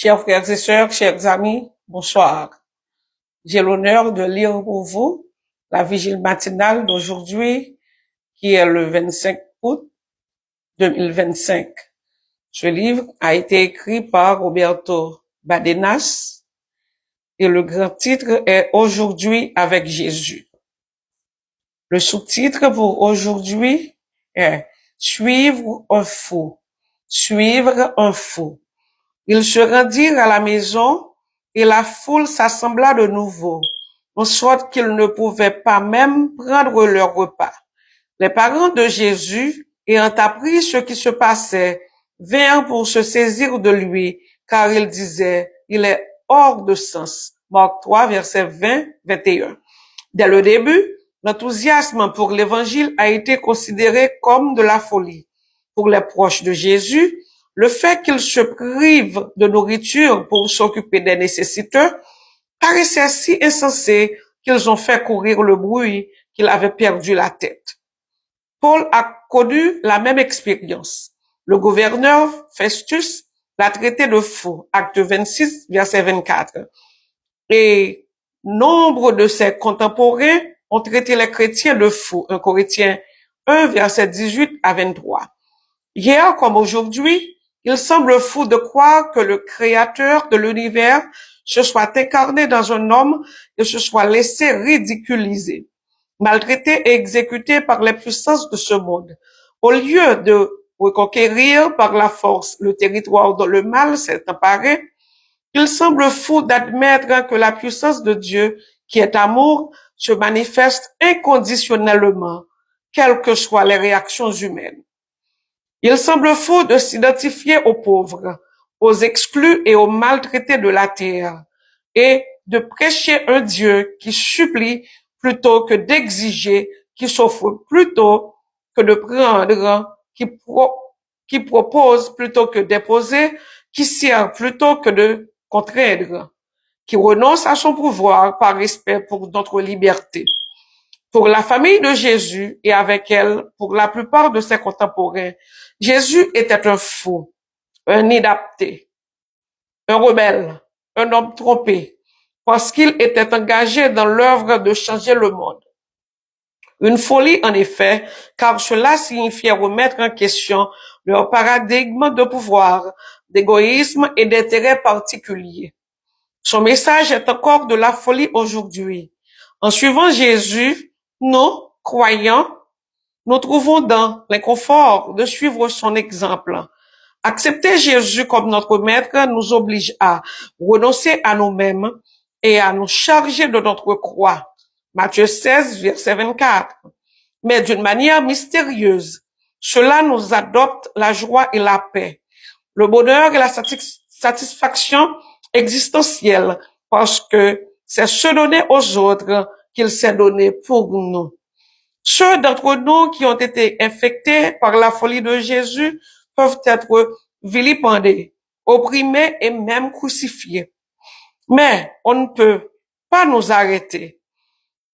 Chers frères et sœurs, chers amis, bonsoir. J'ai l'honneur de lire pour vous la vigile matinale d'aujourd'hui, qui est le 25 août 2025. Ce livre a été écrit par Roberto Badenas et le grand titre est Aujourd'hui avec Jésus. Le sous-titre pour aujourd'hui est Suivre un fou. Suivre un fou. Ils se rendirent à la maison et la foule s'assembla de nouveau, en sorte qu'ils ne pouvaient pas même prendre leur repas. Les parents de Jésus, ayant appris ce qui se passait, vinrent pour se saisir de lui, car ils disaient, il est hors de sens. Marc 3, versets 20-21. Dès le début, l'enthousiasme pour l'évangile a été considéré comme de la folie. Pour les proches de Jésus, le fait qu'ils se privent de nourriture pour s'occuper des nécessiteux paraissait si insensé qu'ils ont fait courir le bruit qu'il avait perdu la tête. Paul a connu la même expérience. Le gouverneur Festus l'a traité de fou, acte 26, verset 24. Et nombre de ses contemporains ont traité les chrétiens de fous, 1 Corinthiens 1, verset 18 à 23. Hier comme aujourd'hui, il semble fou de croire que le créateur de l'univers se soit incarné dans un homme et se soit laissé ridiculiser, maltraité et exécuté par les puissances de ce monde. Au lieu de reconquérir par la force le territoire dont le mal s'est emparé, il semble fou d'admettre que la puissance de Dieu, qui est amour, se manifeste inconditionnellement, quelles que soient les réactions humaines. Il semble fou de s'identifier aux pauvres, aux exclus et aux maltraités de la terre, et de prêcher un Dieu qui supplie plutôt que d'exiger, qui s'offre plutôt que de prendre, qui propose plutôt que d'imposer, qui sert plutôt que de contraindre, qui renonce à son pouvoir par respect pour notre liberté. Pour la famille de Jésus et avec elle, pour la plupart de ses contemporains, Jésus était un fou, un inapté, un rebelle, un homme trompé, parce qu'il était engagé dans l'œuvre de changer le monde. Une folie, en effet, car cela signifiait remettre en question leur paradigme de pouvoir, d'égoïsme et d'intérêt particulier. Son message est encore de la folie aujourd'hui. En suivant Jésus, nous, croyants, nous trouvons dans l'inconfort de suivre son exemple. Accepter Jésus comme notre maître nous oblige à renoncer à nous-mêmes et à nous charger de notre croix. Matthieu 16, verset 24. Mais d'une manière mystérieuse, cela nous adopte la joie et la paix, le bonheur et la satisfaction existentielle, parce que c'est se donner aux autres qu'il s'est donné pour nous. Ceux d'entre nous qui ont été infectés par la folie de Jésus peuvent être vilipendés, opprimés et même crucifiés. Mais on ne peut pas nous arrêter.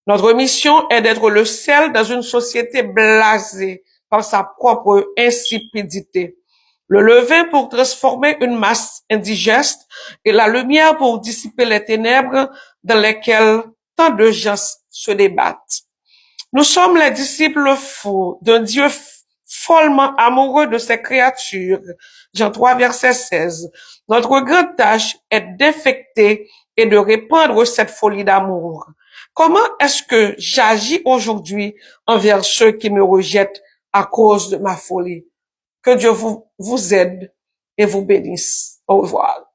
Notre mission est d'être le sel dans une société blasée par sa propre insipidité. Le levain pour transformer une masse indigeste et la lumière pour dissiper les ténèbres dans lesquelles tant de gens se débattent. Nous sommes les disciples fous d'un Dieu follement amoureux de ses créatures. Jean 3, verset 16. Notre grande tâche est d'infecter et de répandre cette folie d'amour. Comment est-ce que j'agis aujourd'hui envers ceux qui me rejettent à cause de ma folie? Que Dieu vous aide et vous bénisse. Au revoir.